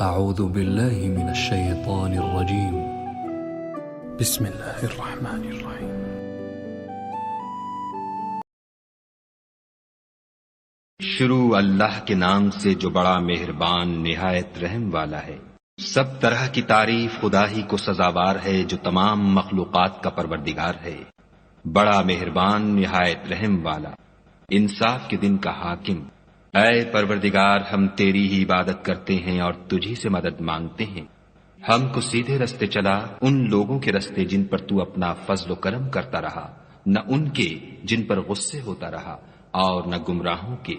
أعوذ بالله من الشيطان الرجيم. بسم الله الرحمن الرحيم. شروع اللہ کے نام سے جو بڑا مہربان نہایت رحم والا ہے۔ سب طرح کی تعریف خدا ہی کو سزاوار ہے جو تمام مخلوقات کا پروردگار ہے، بڑا مہربان نہایت رحم والا، انصاف کے دن کا حاکم۔ اے پروردگار، ہم تیری ہی عبادت کرتے ہیں اور تجھی سے مدد مانگتے ہیں۔ ہم کو سیدھے رستے چلا، ان لوگوں کے رستے جن پر تو اپنا فضل و کرم کرتا رہا، نہ ان کے جن پر غصے ہوتا رہا، اور نہ گمراہوں کے